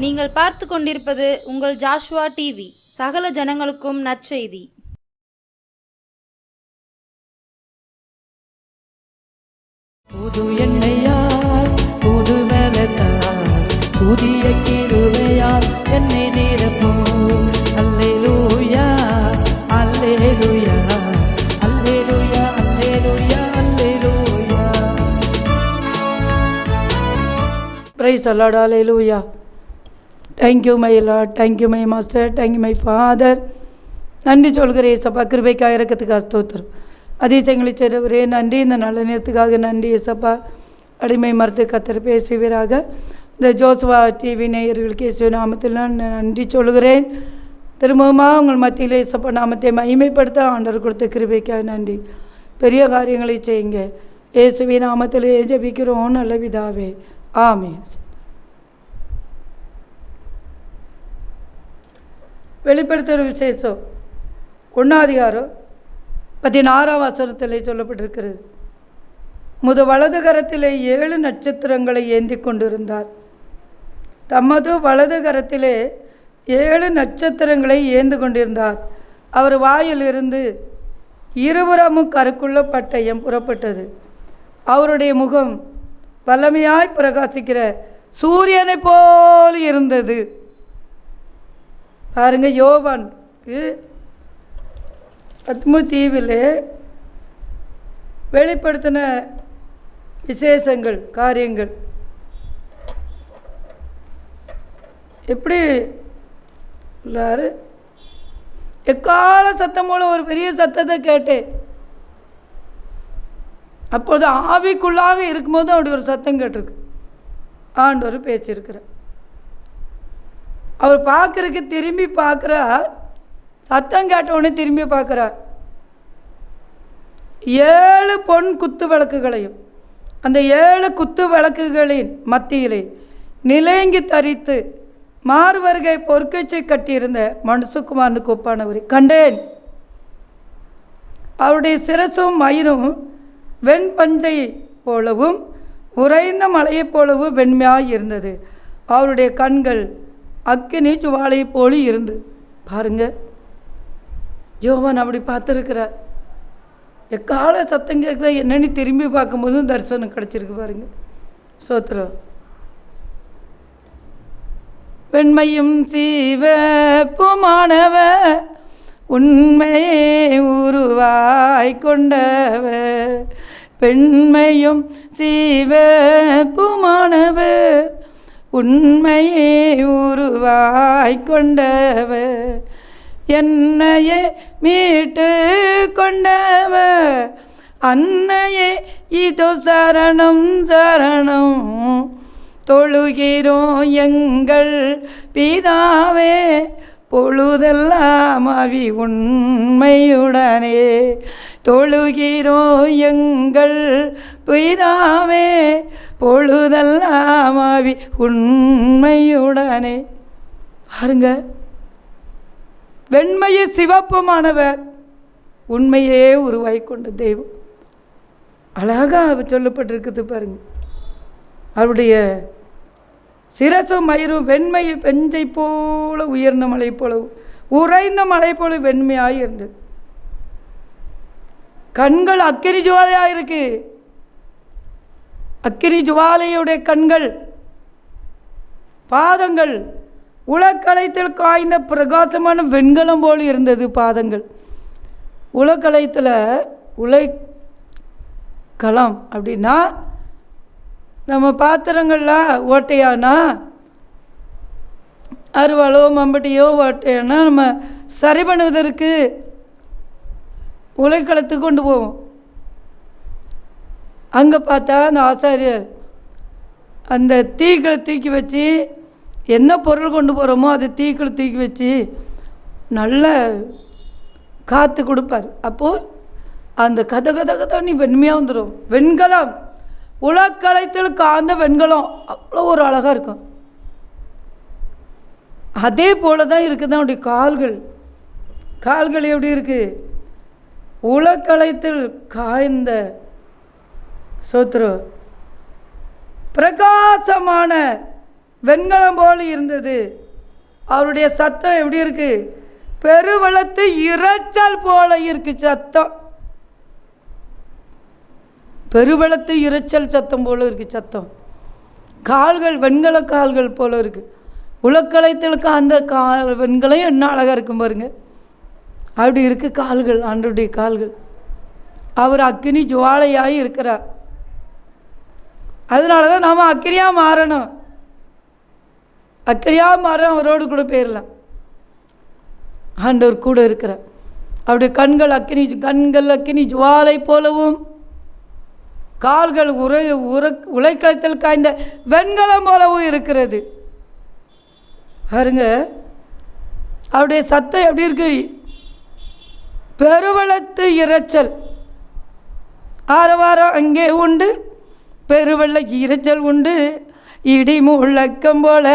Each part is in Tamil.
நீங்கள் பார்த்து கொண்டிருப்பது உங்கள் ஜாஷுவா டிவி. சகல ஜனங்களுக்கும் நற்செய்தி. புது எண்ணெயால் புது பலத்தால் புதிய கிருபையால் என்னை நிரப்பும். அல்லேலூயா அல்லேலூயா அல்லேலூயா அல்லேலூயா அல்லேலூயா. Praise the lord. அல்லேலூயா. Thank you my lord, thank you my master, thank you my father. நன்றி சொல்கிறேன் ஏசப்பா, கிருபைக்காக இறக்கத்துக்காக ஸ்தோத்திரம். அதிசயங்களை செய்கிறவரே நன்றி. இந்த நல்ல நேரத்துக்காக நன்றி ஏசப்பா. அடிமை மறுத்து கத்தர் பேசுவீராக. இந்த ஜோசுவா டிவி நேயர்களுக்கு இயேசு நாமத்தில் நான் நன்றி சொல்கிறேன். திரும்பவுமா உங்கள் மத்தியில் ஏசப்பா நாமத்தை மகிமைப்படுத்த ஆண்டவர் கொடுத்த கிருபைக்காக நன்றி. பெரிய காரியங்களை செய்யுங்க. இயேசுவி நாமத்தில் ஜெபிக்கிறோம் நல்ல பிதாவே, ஆமென். வெளிப்படுத்துகிற விசேஷம் 1 16 வசனத்திலே சொல்லப்பட்டிருக்கிறது. வலது கரத்திலே 7 நட்சத்திரங்களை ஏந்தி கொண்டிருந்தார். தமது வலது கரத்திலே 7 நட்சத்திரங்களை ஏந்து கொண்டிருந்தார். அவர் வாயிலிருந்து இருபுறமும் கருக்குள்ள பட்டயம் புறப்பட்டது. அவருடைய முகம் வல்லமையாய் பிரகாசிக்கிற சூரியனை போல் இருந்தது. பாருங்க, யோவானுக்கு பத்மு தீவில் வெளிப்படுத்தின விசேஷங்கள் காரியங்கள் எப்படி உள்ளாரு. எக்கால சத்தம் போல ஒரு பெரிய சத்தத்தை கேட்டேன். அப்பொழுது ஆவிக்குள்ளாக இருக்கும்போது அப்படி ஒரு சத்தம் கேட்டிருக்கு. ஆண்டவர் பேசியிருக்கிறார். அவர் பார்க்குறதுக்கு திரும்பி பார்க்குறார். சத்தம் கேட்டவுடனே திரும்பி பார்க்குறார். 7 பொன் குத்து விளக்குகளையும் அந்த 7 குத்து விளக்குகளின் மத்தியிலே நிலைங்கி தரித்து மார்வருகை பொற்கச்சை கட்டியிருந்த மனுஷகுமாரனுக்கு ஒப்பானவரை கண்டேன். அவருடைய சிரசும் மயிரும் வெண்பஞ்சை போலவும் உறைந்த மலையைப் போலவும் வெண்மையாக இருந்தது. அவருடைய கண்கள் அக்கினி ஜுவாலையை போல இருந்து. பாருங்க, யோவான் அப்படி பார்த்துருக்கிறார். எக்கால சத்தம் கேட்குதா என்னன்னு திரும்பி பார்க்கும்போதும் தரிசனம் கிடச்சிருக்கு. பாருங்க, சோத்திரம். வெண்மையும் சீவப்புமானவ உண்மையே உருவாய் கொண்டவ. பெண்மையும் சீவப்புமானவர் உண்மையே உருவாய் கொண்டவர். என்னையே மீட்டு கொண்டவர் அன்னையே இதோ சரணம் சரணம். தொழுகிறோம் எங்கள் பிதாவே பொழுதெல்லாம் அவி உண்மையுடனே. தொழுகிறோம் எங்கள் பிதாவே பொழுதெல்லாம் அவி உண்மையுடனே. பாருங்க, வெண்மையே சிவப்புமானவர் உண்மையே உருவாய் கொண்ட தெய்வம். அழகாக சொல்லப்பட்டிருக்குது. பாருங்க, அவருடைய சிரசும் மயிரும் வெண்மையை பெஞ்சை போல உயர்ந்த மலை போல உறைந்த மலை போல வெண்மையாக இருந்தது. கண்கள் அக்கினி ஜுவாலையாக இருக்கு. அக்கினி ஜுவாலையுடைய கண்கள். பாதங்கள் உலக்கலைத்தில் காய்ந்த பிரகாசமான வெண்கலம் போல் இருந்தது. பாதங்கள் உலக்கலைத்தில் உலைக்களம் அப்படின்னா நம்ம பாத்திரங்கள்லாம் ஓட்டையானா அருவாளோ மம்பட்டியோ ஓட்டையானா நம்ம சரி பண்ணுவதற்கு உலைக்களத்துக்கு கொண்டு போவோம். அங்கே பார்த்தா அந்த ஆசாரியர் அந்த தீக்களை தூக்கி வச்சு என்ன பொருள் கொண்டு போகிறோமோ அதை தீக்களை தூக்கி வச்சு நல்ல காற்று கொடுப்பார். அப்போது அந்த கதகதகதண்ணி வெண்மையாக வந்துடும். வெண்கலம், உலக்கலைத்தில் காந்த வெண்கலம் அவ்வளோ ஒரு அழகாக இருக்கும். அதே போல தான் இருக்குது அவனுடைய கால்கள். கால்கள் எப்படி இருக்குது? உலக்கலைத்தில் காய்ந்த சோத்திரம் பிரகாசமான வெண்கலம் போல் இருந்தது. அவருடைய சத்தம் எப்படி இருக்கு? பெருவெள்ளத்து இரைச்சல் போல இருக்கு சத்தம். பெருவெள்ளத்து இரைச்சல் சத்தம் போல இருக்கு சத்தம். கால்கள் வெண்கல கால்கள் போல இருக்கு. உலக்கலைத்தலுக்கு அந்த வெண்கலம் என்ன அழகாக இருக்கும் பாருங்க. அப்படி இருக்கு கால்கள், ஆண்டவருடைய கால்கள். அவர் அக்கினி ஜுவாலையாகி இருக்கிறார். அதனால தான் நாம் அக்கினியாக மாறணும். அக்கினியாக மாற அவரோடு கூட போயிடலாம். ஆண்டவர் கூட இருக்கிறார். அவருடைய கண்கள் அக்கினி ஜுவாலை போலவும், கால்கள் உலைக்கலைத்தல் காய்ந்த வெண்கலம் போலவும் இருக்கிறது. பாருங்க, அவருடைய சத்தம் எப்படி இருக்கு? பெருவெள்ளத்து இரைச்சல். ஆரவாரம் அங்கே உண்டு, பெருவெள்ள இரைச்சல் உண்டு, இடி முழக்கம் போல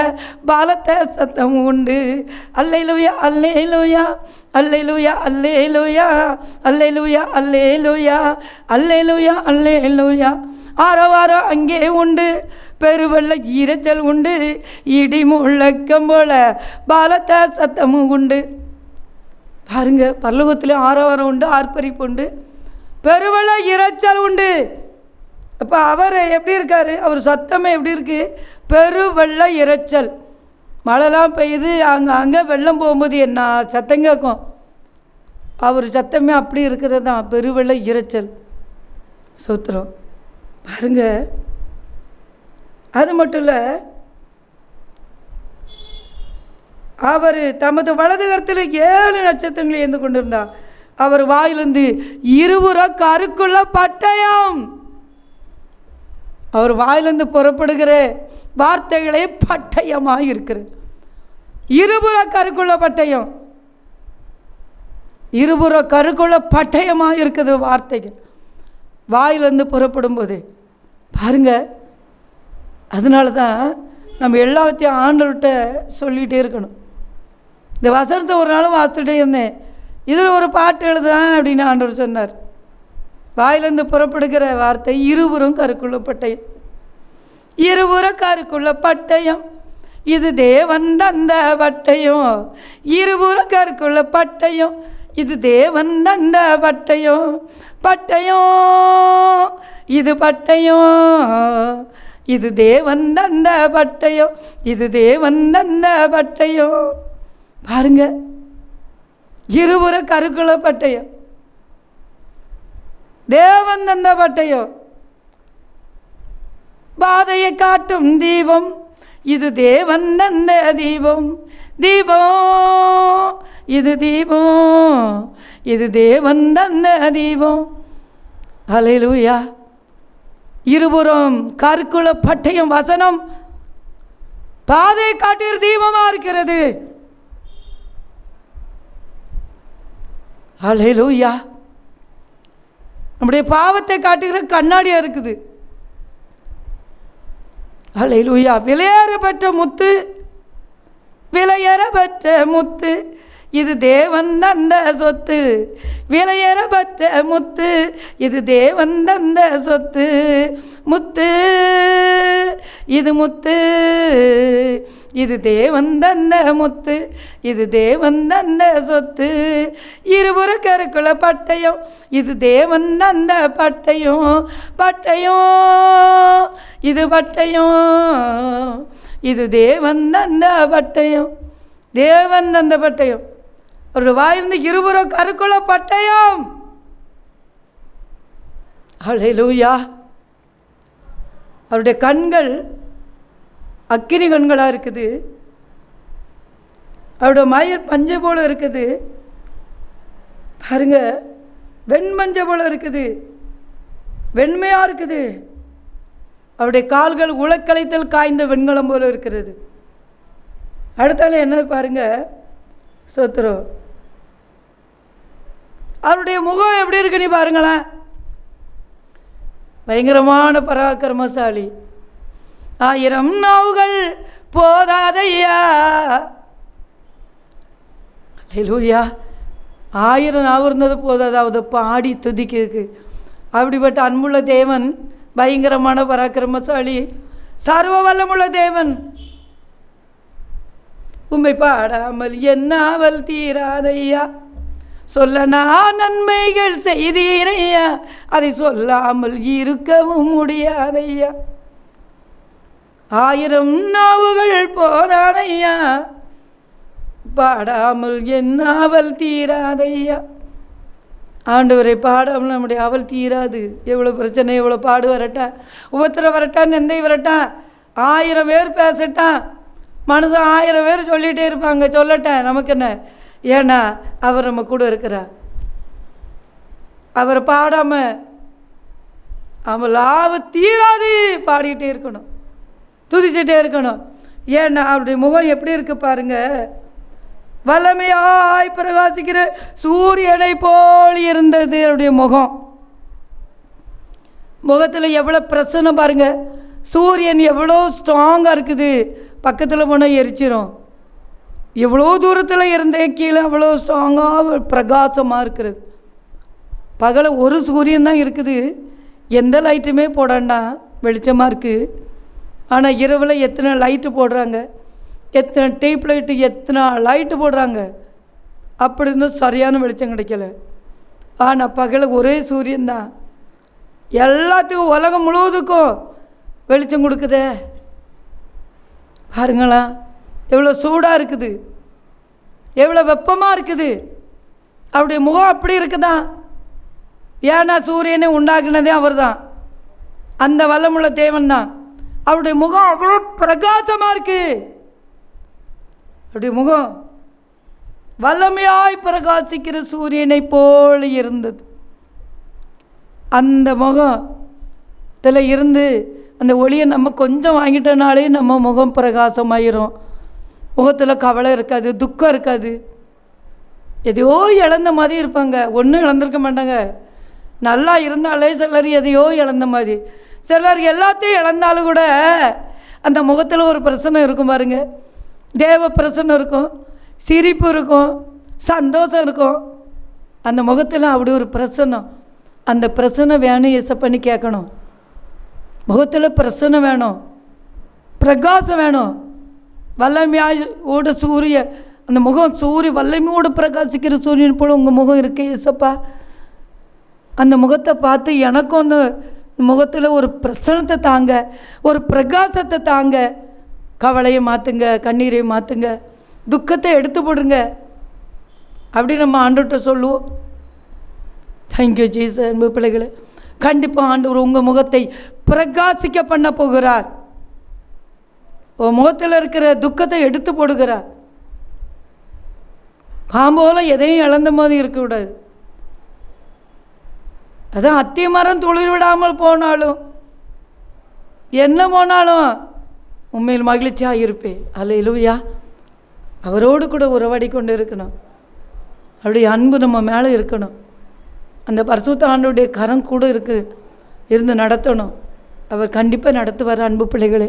பலத்த சத்தம் உண்டு. அல்லேலூயா அல்லேலூயா அல்லேலூயா அல்லேலூயா அல்லேலூயா அல்லேலூயா அல்லேலூயா அல்லேலூயா. ஆரவாரம் அங்கே உண்டு, பெருவெள்ள இரைச்சல் உண்டு, இடி முழக்கம் போல பலத்த சத்தமும் உண்டு. பாருங்க, பரலோகத்தில் ஆரவாரம் உண்டு, ஆர்ப்பரிப்பு உண்டு, பெருவெள்ள இரைச்சல் உண்டு. அப்போ அவர் எப்படி இருக்கார்? அவர் சத்தமே எப்படி இருக்குது? பெருவெள்ள இரைச்சல். மழைலாம் பெய்யுது, அங்கே வெள்ளம் போகும்போது என்ன சத்தம் கேட்கும்? அவர் சத்தமே அப்படி இருக்கிறது தான், பெருவெள்ள இரைச்சல். சோத்திரம். பாருங்க, அது மட்டும் இல்லை, அவர் தமது வலது கரத்தில் 7 நட்சத்திரங்களை ஏந்து கொண்டிருந்தார். அவர் வாயிலிருந்து இருபுற கருக்குள்ள பட்டயம். அவர் வாயிலிருந்து புறப்படுகிற வார்த்தைகளே பட்டயமாக இருக்கிறது. இருபுற கருக்குள்ள பட்டயம், இருபுற கருக்குள்ள பட்டயமாக இருக்குது வார்த்தைகள் வாயிலிருந்து புறப்படும் போது. பாருங்க, அதனால தான் நம்ம எல்லாத்தையும் ஆண்டவர்கிட்ட சொல்லிகிட்டே இருக்கணும். இந்த வசனத்தை ஒரு நாளும் வாசிச்சுட்டே இருந்தேன். இதில் ஒரு பாட்டு எழுதுதான் அப்படின்னு ஆண்டவர் சொன்னார். வாயிலிருந்து புறப்படுகிற வார்த்தை இருபுறம் கருக்குள்ள பட்டயம். இருபுற கருக்குள்ள பட்டயம், இது தேவன் தந்த பட்டயம். இருபுற கருக்குள்ள பட்டயம், இது தேவன் தந்த பட்டயம். பட்டயம் இது பட்டயம், இது தேவன் தந்த பட்டயம், இது தேவன் தந்த பட்டயம். பாருங்க, இருபுற கருக்குள்ள பட்டயம், தேவன் தந்த பட்டயம். பாதையை காட்டும் தீபம், இது தேவன் தந்த தீபம். தீபம் இது தீபம், இது தேவன் தந்த தீபம். அல்லேலூயா. இருபுறம் கருக்குள்ள பட்டயம் வசனம் பாதை காட்டுகிற தீபமா இருக்கிறது. அல்லேலூயா. நம்முடைய பாவத்தை காட்டுகிற கண்ணாடியாக இருக்குது. அல்லேலூயா. விலையேறப்பட்ட முத்து, விலையேறப்பட்ட முத்து, இது தேவன் தந்த சொத்து. விலையேறப்பட்ட முத்து, இது தேவன் தந்த சொத்து. முத்து இது முத்து, இது தேவன் தந்த முத்து, இது தேவன் தந்த சொத்து. இருபுற கருக்குள்ள பட்டயம், இது தேவன் தந்த பட்டயம். பட்டயம் இது பட்டயம், இது தேவன் தந்த பட்டயம். தேவன் தந்த பட்டயம். ஒரு வாயிலிருந்து இருபுற கருக்குள்ள பட்டயம். அல்லேலூயா. அவருடைய கண்கள் அக்கினி கண்களாக இருக்குது. அவருடைய மயிர் பஞ்சை போல இருக்குது. பாருங்க, வெண்மஞ்சை போல இருக்குது, வெண்மையாக இருக்குது. அவருடைய கால்கள் உலக்கலைத்தல் காய்ந்த வெண்கலம் போல இருக்கிறது. அடுத்தால என்ன பாருங்க, சோத்திரம். அவருடைய முகம் எப்படி இருக்கு நீ பாருங்களேன். பயங்கரமான பராக்கிரமசாலி. 1000 நாவுகள் போதாதையா. அல்லேலூயா. 1000 நாவு இருந்தது போதாதாவது பாடி துதிக்கு. அப்படிப்பட்ட அன்புள்ள தேவன், பயங்கரமான பராக்கிரமசாலி, சர்வ வல்லமுள்ள தேவன். உம்மை பாடாமல் என்னாவல் தீராதையா. சொல்ல நான் நன்மைகள் செய்தீரையா, அதை சொல்லாமல் இருக்கவும் முடியாதையா. 1000 நாவுகள் போதாதையா, பாடாமல் என்னாவல் தீராதையா. ஆண்டவரை பாடாமல் நம்முடைய அவல் தீராது. எவ்வளோ பிரச்சனை, எவ்வளோ பாடு வரட்டான், உபத்திரம் வரட்டான், நிந்தை வரட்டான், 1000 பேர் பேசட்டான், மனுஷன் 1000 பேர் சொல்லிகிட்டே இருப்பாங்க, சொல்லட்டேன், நமக்கு என்ன? ஏன்னா அவர் நம்ம கூட இருக்கிறார். அவரை பாடாமல் அவள் தீராது பாடிக்கிட்டே இருக்கணும், துதிச்சிட்டே இருக்கணும். ஏன்னா அவருடைய முகம் எப்படி இருக்கு பாருங்க, வல்லமையாய் பிரகாசிக்கிற சூரியனை போல் இருந்தது அவருடைய முகம். முகத்தில் எவ்வளோ பிரசன்னம் பாருங்க. சூரியன் எவ்வளோ ஸ்ட்ராங்காக இருக்குது, பக்கத்தில் போனால் எரிச்சிரும். எவ்வளோ தூரத்தில் இருந்தேன் கீழே அவ்வளோ ஸ்ட்ராங்காக பிரகாசமாக இருக்கிறது. பகலை ஒரு சூரியன் தான் இருக்குது, எந்த லைட்டுமே போடாண்டா, வெளிச்சமாக இருக்குது. ஆனால் இரவில் எத்தனை லைட்டு போடுறாங்க, எத்தனை டீப் லைட்டு, எத்தனை லைட்டு போடுறாங்க, அப்படி இருந்தும் சரியான வெளிச்சம் கிடைக்கல. ஆனால் பகலை ஒரே சூரியன் தான் எல்லாத்துக்கும், உலகம் முழுவதுக்கும் வெளிச்சம் கொடுக்குதே. பாருங்களா எவ்வளோ சூடாக இருக்குது, எவ்வளோ வெப்பமாக இருக்குது. அவருடைய முகம் அப்படி இருக்குதா? ஏன்னா சூரியனை உண்டாக்குனதே அவர் தான், அந்த வல்லமுள்ள தேவன் தான். அவருடைய முகம் அவ்வளோ பிரகாசமாக இருக்கு. அவருடைய முகம் வல்லமையாய் பிரகாசிக்கிற சூரியனை போல் இருந்தது. அந்த முகத்தில் இருந்து அந்த ஒளியை நம்ம கொஞ்சம் வாங்கிட்டனாலே நம்ம முகம் பிரகாசமாயிரும். முகத்தில் கவலை இருக்காது, துக்கம் இருக்காது. எதையோ இழந்த மாதிரி இருப்பாங்க, ஒன்றும் இழந்திருக்க மாட்டாங்க. நல்லா இருந்தாலே சிலர் எதையோ இழந்த மாதிரி, சிலர் எல்லாத்தையும் இழந்தாலும் கூட அந்த முகத்தில் ஒரு பிரச்சனை இருக்கும் பாருங்க. தேவ பிரச்சனை இருக்கும், சிரிப்பு இருக்கும், சந்தோஷம் இருக்கும். அந்த முகத்தில் அப்படி ஒரு பிரச்சனை, அந்த பிரச்சனை வேணும் ஏசப்பண்ணி கேட்கணும். முகத்தில் பிரச்சனை வேணும், பிரகாசம் வேணும். வல்லமையோட சூரிய, அந்த முகம் சூரிய வல்லமையோடு பிரகாசிக்கிற சூரியன் போல் உங்கள் முகம் இருக்கு ஏசப்பா. அந்த முகத்தை பார்த்து எனக்கும் அந்த முகத்தில் ஒரு பிரசனத்தை தாங்க, ஒரு பிரகாசத்தை தாங்க. கவலையை மாற்றுங்க, கண்ணீரை மாற்றுங்க, துக்கத்தை எடுத்து போடுங்க அப்படி நம்ம ஆண்டவர்கிட்ட சொல்லுவோம். Thank you Jesus. அன்பு பிள்ளைகளே, கண்டிப்பாக ஆண்டவர் உங்கள் முகத்தை பிரகாசிக்க பண்ண போகிறார். உன் முகத்தில் இருக்கிற துக்கத்தை எடுத்து போடுகிறார். பாம்போல எதையும் இழந்த மாதிரி இருக்கக்கூடாது. அதான் அத்தி மரம் துளிர் விடாமல் போனாலும் என்ன போனாலும் உண்மையில் மகிழ்ச்சியாக இருப்பேன். அல்லேலூயா. அவரோடு கூட உறவாடி கொண்டு இருக்கணும். அவருடைய அன்பு நம்ம மேலே இருக்கணும். அந்த பரிசுத்த ஆண்டவருடைய கரம் கூட இருந்து நடத்தணும். அவர் கண்டிப்பாக நடத்துவார். அன்பு பிள்ளைகளே,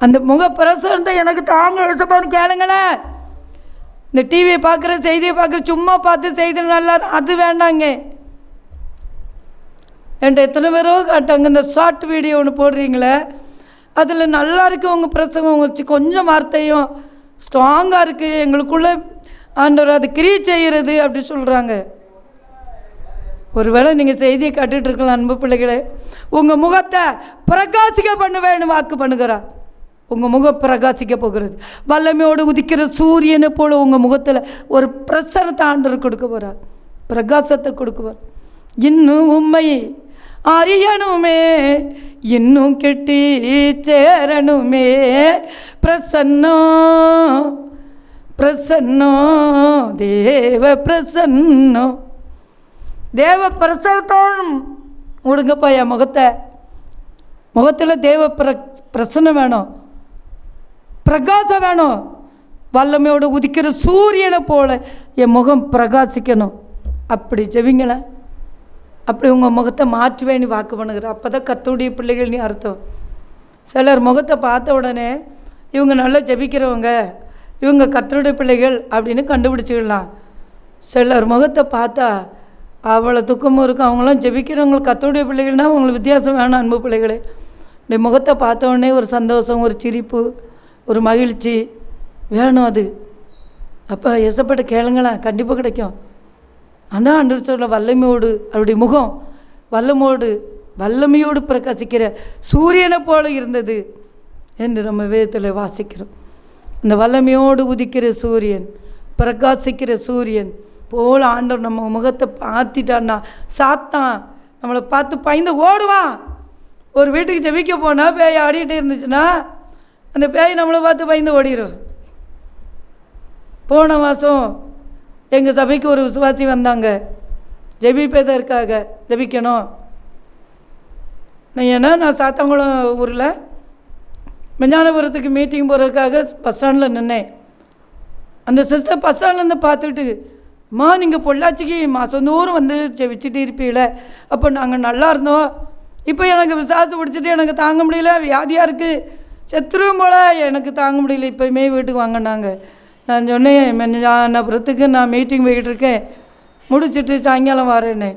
அந்த முகப்பிரசனத்தை எனக்கு தாங்க ஏசப்பான்னு கேளுங்களேன். இந்த டிவியை பார்க்குற, செய்தியை பார்க்குற, சும்மா பார்த்து செய்தி நல்லா, அது வேண்டாங்க. என்கிட்ட எத்தனை பேரோ காட்டாங்க, இந்த ஷார்ட் வீடியோ ஒன்று போடுறீங்களே, அதில் நல்லா இருக்குது உங்கள் பிரசங்கம், உங்கள் கொஞ்சம் வார்த்தையும் ஸ்ட்ராங்காக இருக்குது, எங்களுக்குள்ளே ஆண்டவர் அது கிரியை செய்கிறது அப்படி சொல்கிறாங்க. ஒருவேளை நீங்கள் செய்தியை கட்டுட்டு இருக்கலாம். அன்பு பிள்ளைகளே, உங்கள் முகத்தை பிரகாசிக்க பண்ண வேணும் வாக்கு பண்ணுகிறார். உங்கள் முகம் பிரகாசிக்க போகிறது. வல்லமையோடு உதிக்கிற சூரியனை போல் உங்கள் முகத்தில் ஒரு பிரசனத்தை ஆண்டவர் கொடுக்க போகிறார், பிரகாசத்தை கொடுக்குவார். இன்னும் உண்மை அறியணுமே, இன்னும் கெட்டி சேரணுமே, பிரசன்னோ பிரசன்னோ தேவ பிரசன்னோ. தேவ பிரசன்னத்தோடும் விடுங்கப்பா என் முகத்தில் தேவ பிரசன்னம் வேணும், பிரகாசம் வேணும். வல்லமையோடு உதிக்கிற சூரியனை போல என் முகம் பிரகாசிக்கணும். அப்படி ஜெபிங்களேன். அப்படி உங்கள் முகத்தை மாற்றுவேன்னு வாக்கு பண்ணுகிற, அப்போ தான் கர்த்தருடைய பிள்ளைகள்னு அர்த்தம். சிலர் முகத்தை பார்த்த உடனே இவங்க நல்லா ஜெபிக்கிறவங்க, இவங்க கர்த்தருடைய பிள்ளைகள் அப்படின்னு கண்டுபிடிச்சிடலாம். சிலர் முகத்தை பார்த்தா அவ்வளோ துக்கமும் இருக்கும், அவங்களாம் ஜெபிக்கிறவங்களுக்கு கர்த்தருடைய பிள்ளைகள்னால் அவங்களுக்கு வித்தியாசம் வேணும். அன்பு பிள்ளைகளே, இந்த முகத்தை பார்த்த உடனே ஒரு சந்தோஷம், ஒரு சிரிப்பு, ஒரு மகிழ்ச்சி, வேணும் அது. அப்போ எசப்பட்ட கேளுங்களேன், கண்டிப்பாக கிடைக்கும். அதான் ஆண்டவர் சொல்ல வல்லமையோடு அவருடைய முகம் வல்லமையோடு பிரகாசிக்கிற சூரியனை போல இருந்தது என்று நம்ம வேதத்தில் வாசிக்கிறோம். அந்த வல்லமையோடு உதிக்கிற சூரியன், பிரகாசிக்கிற சூரியன் போல் ஆண்டவர் நம்ம முகத்தை மாற்றிட்டான்னா சாத்தான் நம்மளை பார்த்து பயந்து ஓடுவான். ஒரு வீட்டுக்கு ஜெபிக்க போனால் பேய் ஆடிக்கிட்டே இருந்துச்சுன்னா அந்த பேய் நம்மளை பார்த்து பயந்து ஓடிடும். போன மாதம் எங்கள் சபைக்கு ஒரு விசுவாசி வந்தாங்க, ஜெபிப்பதற்காக. ஜெபிக்கணும் ஏன்னா நான் சாத்தங்குளம் ஊரில் மெஞ்ஞானபுரத்துக்கு மீட்டிங் போகிறதுக்காக பஸ் ஸ்டாண்டில் நின்னேன். அந்த சிஸ்டர் பஸ் ஸ்டாண்ட்லேருந்து பார்த்துட்டு, அம்மா நீங்கள் பொள்ளாச்சிக்கு மாதம் தூரம் வந்து ஜெபிச்சுட்டு இருப்பீங்கள, அப்போ நாங்கள் நல்லா இருந்தோம், இப்போ எனக்கு விசாரிச்சு பிடிச்சிட்டு எனக்கு தாங்க முடியல, வியாதியாக இருக்குது, செத்துருவும் போல் எனக்கு தாங்க முடியல, இப்போயுமே வீட்டுக்கு வாங்கினாங்க. நான் சொன்னேன், மெஞ்ஞானபுரத்துக்கு நான் மீட்டிங் போய்கிட்டு இருக்கேன், முடிச்சுட்டு சாயங்காலம் வரேன்னே.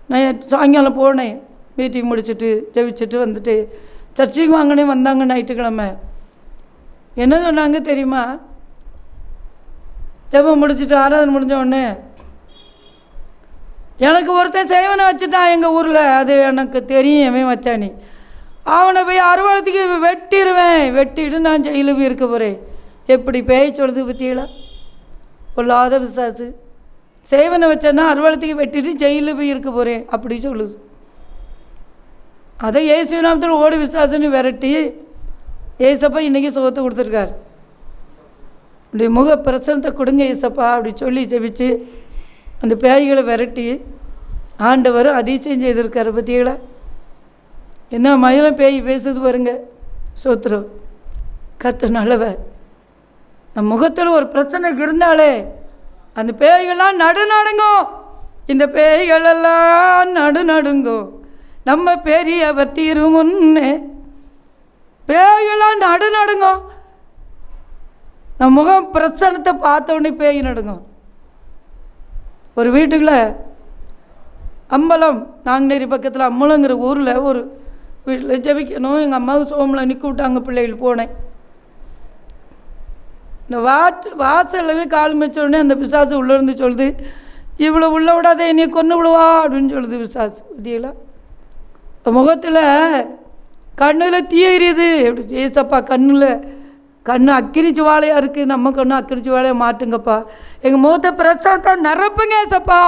நான் சாயங்காலம் போனேன், மீட்டிங் முடிச்சுட்டு ஜெபிச்சுட்டு வந்துட்டு சர்ச்சுக்கு வாங்கினே. வந்தாங்க ஞாயிற்றுக்கிழமை. என்ன சொன்னாங்க தெரியுமா? ஜெபம் முடிச்சுட்டு ஆராதனை முடிஞ்ச உடனே, எனக்கு ஒருத்தன் செய்வனை வச்சுட்டான் எங்கள் ஊரில், அது எனக்கு தெரியும் எவன் வச்சானி, அவனை போய் அறுவாளத்துக்கு வெட்டிடுவேன், வெட்டிட்டு நான் ஜெயிலில் போய் இருக்க போகிறேன். எப்படி பேய் சொல்லுது பற்றியலா? பொல்லாத விசாசு. செய்வனை வச்சேன்னா அறுவாளத்துக்கு வெட்டிட்டு ஜெயிலில் போய் இருக்க போகிறேன் அப்படி சொல்லுது. அதை இயேசு நாமத்தில் ஓடி விசுவாசன்னு விரட்டி ஏசப்பா இன்றைக்கி சுகத்தை கொடுத்துருக்கார். அப்படி முக பிரசனத்தை கொடுங்க ஏசப்பா அப்படி சொல்லி ஜெபிச்சு அந்த பேய்களை விரட்டி ஆண்டவர் அதிசயம் செய்திருக்கார். பற்றியங்களா? என்ன மயிலும் பேய் பேசுது பாருங்க. சோத்திரம். கர்த்தர் நல்லவர். நம் முகத்தில் ஒரு பிரச்சனை இருந்தாலே அந்த பேய்கள்லாம் நடுநடுங்கும். இந்த பேய்களெல்லாம் நடுநடுங்கும் நம்ம பெரியவர் தீரு முன்னே. பேயெல்லாம் நடுங்கும். நம் முகம் பிரசனத்தை பார்த்த உடனே பேய் நடுங்கும். ஒரு வீட்டுக்குள்ள அம்பலம், நாங்குநேரி பக்கத்தில் அம்பலங்கிற ஊரில் ஒரு வீட்டில் ஜெபிக்கணும். எங்கள் அம்மாவுக்கு சோமில் நிற்க விட்டாங்க, பிள்ளைகள் போனேன். இந்த வாசல்லவே கால் மிச்ச உடனே அந்த பிசாசு உள்ளே இருந்து சொல்லுது, இவ்வளோ உள்ள விடாதே என்னை கொன்று விடுவா அப்படின்னு சொல்லுது பிசாசு. இதெல்லாம் முகத்தில் கண்ணில் தீ எரியுது. எப்படி ஏசப்பா கண்ணு அக்கினி ஜுவாலையாக இருக்குது, நம்ம கண்ணு அக்கினி ஜுவாலையாக மாட்டுங்கப்பா, எங்கள் முகத்தை பிரசனத்தை நிரப்புங்க ஏசப்பா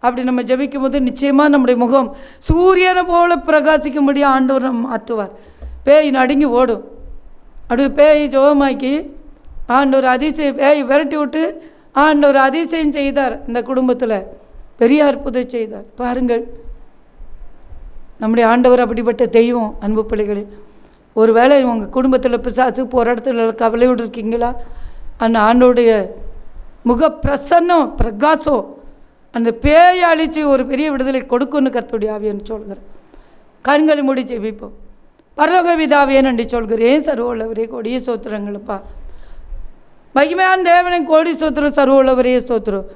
அப்படி நம்ம ஜெபிக்கும் போது நிச்சயமாக நம்முடைய முகம் சூரியனை போல் பிரகாசிக்கும்படி ஆண்டவர் நம்ம மாற்றுவார். பேய் நடுங்கி ஓடும். அப்படி பேய் ஜோமாக்கி ஆண்டவர் அதிசயம், பேய் விரட்டி விட்டு ஆண்டவர் அதிசயம் செய்தார். இந்த குடும்பத்தில் பெரிய அற்புதம் செய்தார். பாருங்கள், நம்முடைய ஆண்டவர் அப்படிப்பட்ட தெய்வம். அன்பு பிள்ளைகளே, ஒரு வேளை உங்கள் குடும்பத்தில் பிசாசு போராட்டத்தில் கவலையோடு இருக்கீங்களா? அந்த ஆண்டோடைய முக பிரசன்னம் பிரகாசம் அந்த பேயை அழித்து ஒரு பெரிய விடுதலை கொடுக்குன்னு கர்த்தருடைய ஆவியன்னு சொல்கிறேன். கண்களை மூடி ஜெபிப்போம். பரலோக பிதாவே நன்றி சொல்கிறேன். சர்வவுள்ளவரே கொடிய ஸ்தோத்திரங்களப்பா. மகிமையான தேவனை கோடி ஸ்தோத்திரம். சர்வவுள்ளவரே ஸ்தோத்திரம்.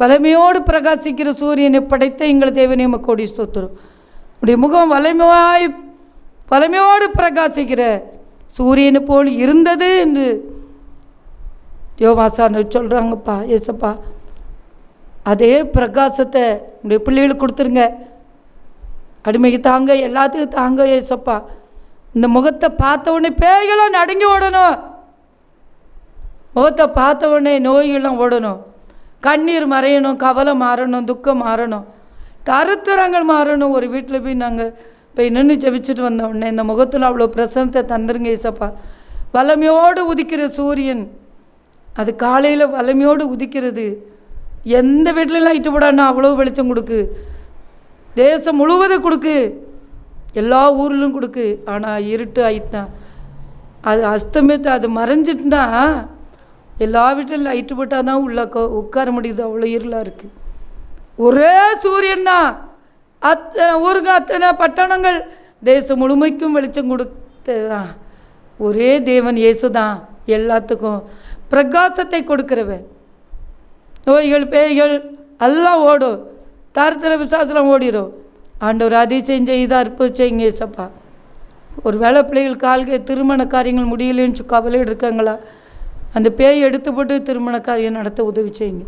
வலிமையோடு பிரகாசிக்கிற சூரியனை படைத்த எங்கள் தேவனே கோடி ஸ்தோத்திரம். உடைய முகம் வலிமையோடு பிரகாசிக்கிற சூரியனை போல் இருந்தது என்று யோவாசான சொல்கிறாங்கப்பா. ஏசப்பா, அதே பிரகாசத்தை உடைய பிள்ளைகளுக்கு கொடுத்துருங்க. அடிமைக்கு தாங்க, எல்லாத்துக்கும் தாங்க ஏசப்பா. இந்த முகத்தை பார்த்த உடனே பேய்களும் நடுங்கி ஓடணும். முகத்தை பார்த்த உடனே நோய்கள்லாம் ஓடணும். கண்ணீர் மறையணும், கவலை மாறணும், துக்கம் மாறணும், தருத்திரங்கள் மாறணும். ஒரு வீட்டில் போய் நாங்கள் போய் நின்று ஜெபிச்சுட்டு வந்த உடனே இந்த முகத்தில் அவ்வளோ பிரசனத்தை தந்துருங்க ஏசப்பா. வலிமையோடு உதிக்கிற சூரியன், அது காலையில் வலிமையோடு உதிக்கிறது. எந்த வீட்டிலலாம் லைட்டு போடான்னா அவ்வளோ வெளிச்சம் கொடுக்கு. தேசம் முழுவதும் கொடுக்கு, எல்லா ஊர்லையும் கொடுக்கு. ஆனால் இருட்டு ஆயிட்டுனா, அது அஸ்தமித்து அது மறைஞ்சிட்டுனா எல்லா வீட்டிலும் லைட்டு போட்டால் தான் உள்ள உட்கார முடியுது. அவ்வளோ இருளாக இருக்குது. ஒரே சூரியன் தான் அத்தனை ஊருக்கு, அத்தனை பட்டணங்கள், தேசம் முழுமைக்கும் வெளிச்சம் கொடுத்தது தான் ஒரே தேவன் இயேசு தான். எல்லாத்துக்கும் பிரகாசத்தை கொடுக்கிறவன். நோய்கள் பேய்கள் எல்லாம் ஓடும், தரித்திர விசுவாசம் ஓடிடும். ஆண்டவர் அதிசயம் செய்து அற்புதம் செய்யுங்க ஏசப்பா. ஒரு வேளை பிள்ளைகள் கால்கை திருமண காரியங்கள் முடியலன்னு கவலை இருக்காங்களா, அந்த பேய் எடுத்து போட்டு திருமண காரியம் நடத்த உதவி செய்யுங்க.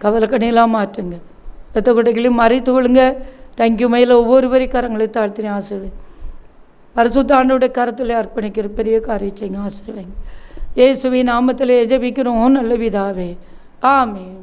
கவலை கண்ணியெல்லாம் மாற்றுங்க. ரத்த கொட்டைகளையும் மறைத்து கொள்ளுங்க. தேங்க்யூ மையில் ஒவ்வொரு கரங்களை தாழ்த்தினேன் ஆசீர்வை. பரிசுத்த ஆண்டோடைய கரத்தில் அர்ப்பணிக்கிற பெரிய காரியம் செய்யுங்க, ஆசீர்வைங்க. இயேசுவின் நாமத்தில் ஜெபிக்கிறோம் நல்ல பிதாவே, ஆமென்.